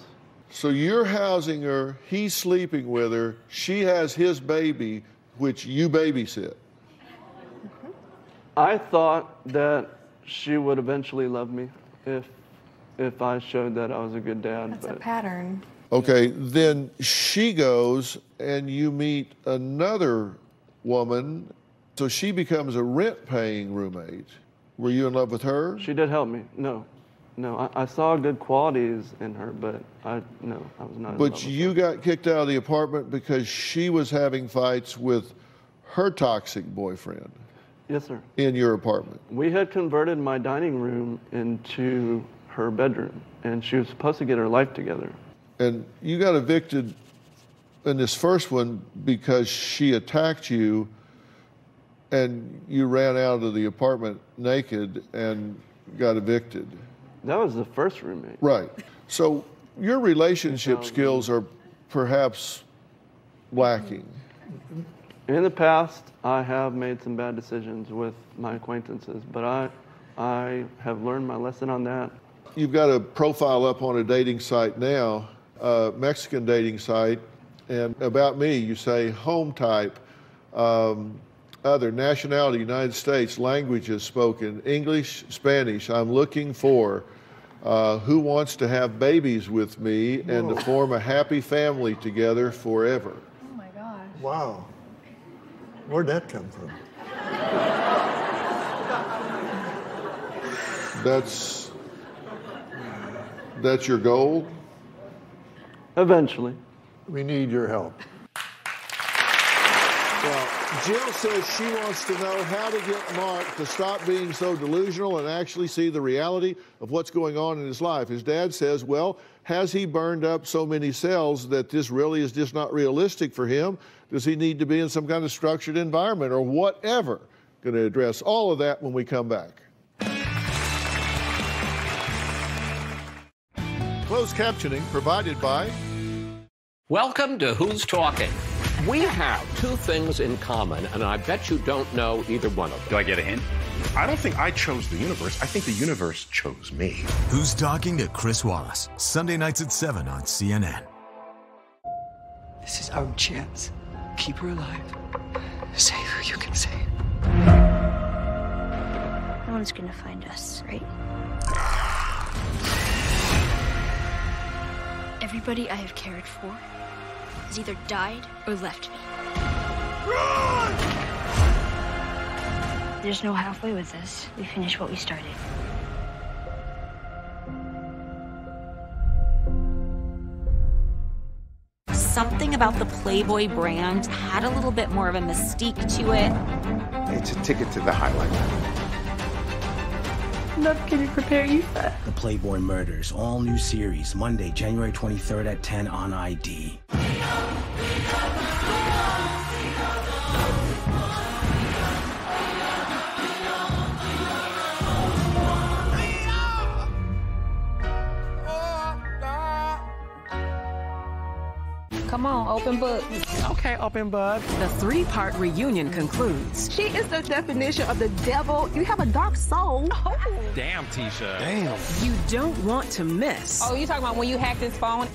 So you're housing her, he's sleeping with her, she has his baby, which you babysit. I thought that she would eventually love me if I showed that I was a good dad. That's a pattern. Okay, then she goes and you meet another woman, so she becomes a rent-paying roommate. Were you in love with her? She did help me. No, I saw good qualities in her, but I was not in love with her. You got kicked out of the apartment because she was having fights with her toxic boyfriend. Yes, sir. In your apartment. We had converted my dining room into her bedroom, and she was supposed to get her life together. And you got evicted in this first one because she attacked you and you ran out of the apartment naked and got evicted. That was the first roommate. Right. So your relationship skills are perhaps lacking. In the past, I have made some bad decisions with my acquaintances, but I have learned my lesson on that. You've got a profile up on a dating site now, a Mexican dating site, and about me, you say home type, other nationality, United States, languages spoken, English, Spanish. I'm looking for who wants to have babies with me and to form a happy family together forever. Oh my gosh. Wow. Where'd that come from? That's your goal? Eventually. We need your help. Well, Jill says she wants to know how to get Mark to stop being so delusional and actually see the reality of what's going on in his life. His dad says, well, has he burned up so many cells that this really is just not realistic for him? Does he need to be in some kind of structured environment or whatever? Going to address all of that when we come back. Closed captioning provided by... Welcome to Who's Talking. We have two things in common, and I bet you don't know either one of them. Do I get a hint? I don't think I chose the universe. I think the universe chose me. Who's Talking to Chris Wallace, Sunday nights at 7 on CNN. This is our chance. Keep her alive. Save who you can save. No one's gonna find us, right? Everybody I have cared for has either died or left me. Run! There's no halfway with this. We finish what we started. Something about the Playboy brand had a little bit more of a mystique to it. It's a ticket to the highlight. Love can prepare you for. The Playboy Murders, all new series, Monday, January 23rd at 10 on ID. Come on, open book. Okay, open book. The 3-part reunion concludes. She is the definition of the devil. You have a dark soul. Oh. Damn, Tisha. Damn. You don't want to miss. Oh, you talking about when you hacked his phone?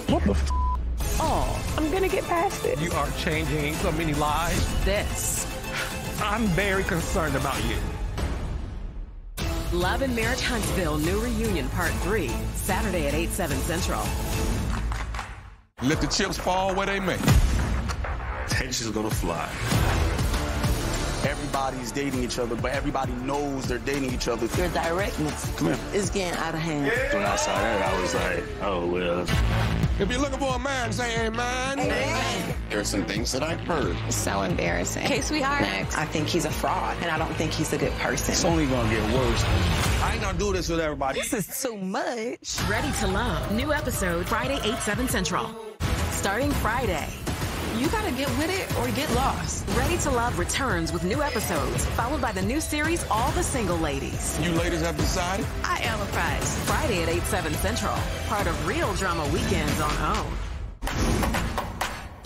What the f? Oh, I'm gonna get past it. You are changing so many lives. This. I'm very concerned about you. Love and Marriage Huntsville, new reunion, part 3, Saturday at 8/7 Central. Let the chips fall where they may. Tension's gonna fly. Everybody's dating each other, but everybody knows they're dating each other. Your directness is getting out of hand. When I saw that, I was like, oh, well. If you're looking for a man, say amen. Amen. There are some things that I've heard. It's so embarrassing. Okay, sweetheart. I think he's a fraud, and I don't think he's a good person. It's only gonna get worse. I ain't gonna do this with everybody. This is too much. Ready to Love, new episode, Friday, 8/7 Central. Starting Friday. You gotta get with it or get lost. Ready to Love returns with new episodes, followed by the new series, All the Single Ladies. You ladies have decided? I am a prize. Friday at 8/7 Central. Part of Real Drama Weekends on OWN.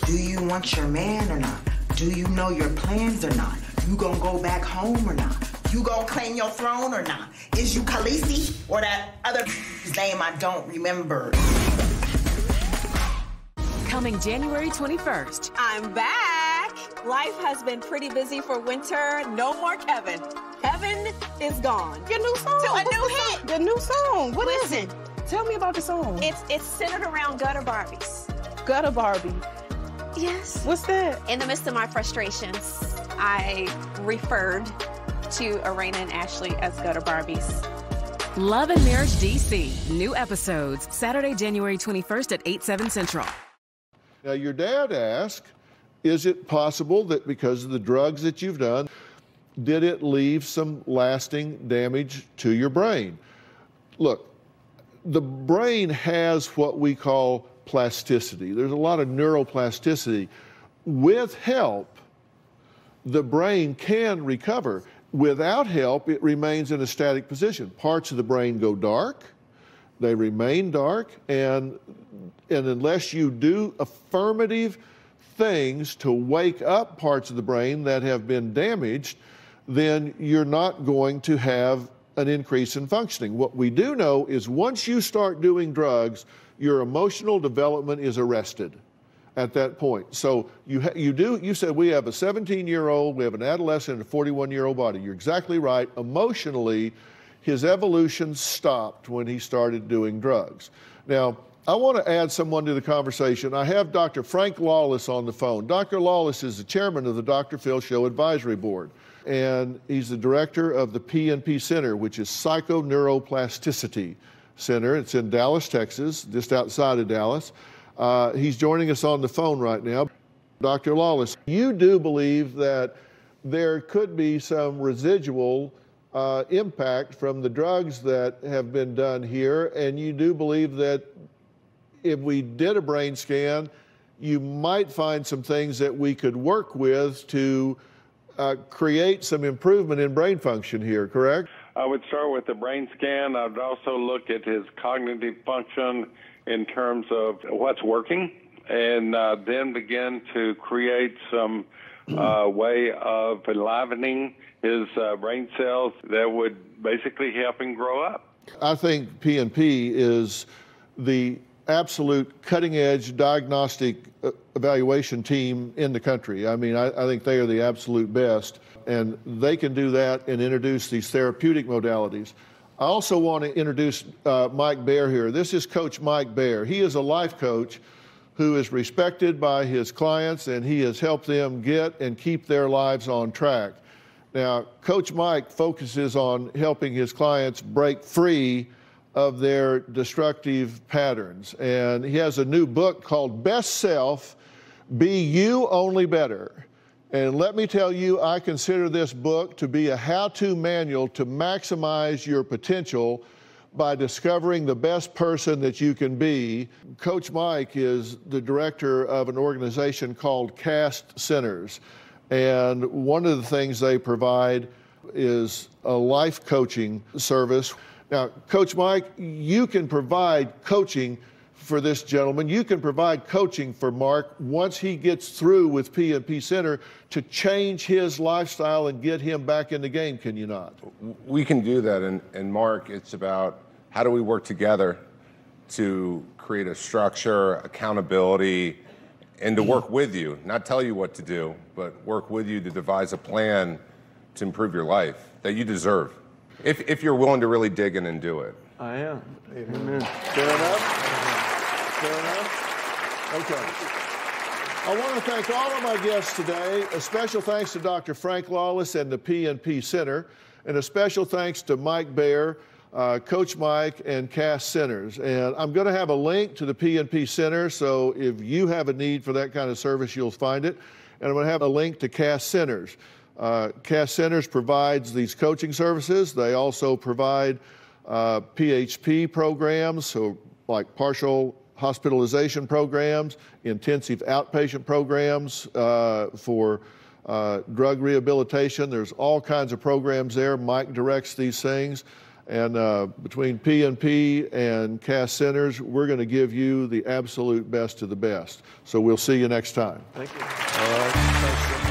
Do you want your man or not? Do you know your plans or not? You gonna go back home or not? You gonna claim your throne or not? Is you Khaleesi or that other name I don't remember? Coming January 21st. I'm back. Life has been pretty busy for winter. No more Kevin. Heaven is Gone. Your new song. A new hit. The new song. What is Listen. it? Tell me about the song. It's centered around gutter Barbies. Gutter Barbie. Yes. What's that? In the midst of my frustrations, I referred to Arena and Ashley as gutter Barbies. Love and Marriage DC. New episodes Saturday, January 21st at 8/7 Central. Now, your dad asked, is it possible that because of the drugs that you've done, did it leave some lasting damage to your brain? Look, the brain has what we call plasticity. There's a lot of neuroplasticity. With help, the brain can recover. Without help, it remains in a static position. Parts of the brain go dark, they remain dark, and unless you do affirmative things to wake up parts of the brain that have been damaged, then you're not going to have an increase in functioning. What we do know is once you start doing drugs, your emotional development is arrested at that point. So you said we have a 17-year-old, we have an adolescent, and a 41-year-old body. You're exactly right. Emotionally, his evolution stopped when he started doing drugs. Now, I want to add someone to the conversation. I have Dr. Frank Lawless on the phone. Dr. Lawless is the chairman of the Dr. Phil Show Advisory Board, and he's the director of the PNP Center, which is Psychoneuroplasticity Center. It's in Dallas, Texas, just outside of Dallas. He's joining us on the phone right now. Dr. Lawless, you do believe that there could be some residual impact from the drugs that have been done here, and you do believe that if we did a brain scan, you might find some things that we could work with to create some improvement in brain function here, correct? I would start with the brain scan. I'd also look at his cognitive function in terms of what's working, and then begin to create some way of enlivening his brain cells that would basically help him grow up. I think PNP is the absolute cutting-edge diagnostic evaluation team in the country. I mean, I think they are the absolute best, and they can do that and introduce these therapeutic modalities. I also want to introduce Mike Baer here. This is Coach Mike Baer. He is a life coach who is respected by his clients, and he has helped them get and keep their lives on track. Now, Coach Mike focuses on helping his clients break free of their destructive patterns. And he has a new book called Best Self, Be You Only Better. And let me tell you, I consider this book to be a how-to manual to maximize your potential by discovering the best person that you can be. Coach Mike is the director of an organization called CAST Centers. And one of the things they provide is a life coaching service. Now, Coach Mike, you can provide coaching for this gentleman. You can provide coaching for Mark once he gets through with PNP Center to change his lifestyle and get him back in the game, can you not? We can do that. And Mark, it's about how do we work together to create a structure, accountability, and to work with you, not tell you what to do, but work with you to devise a plan to improve your life that you deserve. If you're willing to really dig in and do it. I am. Amen. Fair enough? Fair enough? Okay. I want to thank all of my guests today. A special thanks to Dr. Frank Lawless and the PNP Center, and a special thanks to Mike Baer, Coach Mike, and CAST Centers. And I'm going to have a link to the PNP Center, so if you have a need for that kind of service, you'll find it. And I'm going to have a link to CAST Centers. CAST Centers provides these coaching services. They also provide PHP programs, so like partial hospitalization programs, intensive outpatient programs for drug rehabilitation. There's all kinds of programs there. Mike directs these things. And between PNP and CAST Centers, we're going to give you the absolute best of the best. So we'll see you next time. Thank you. All right. Thanks.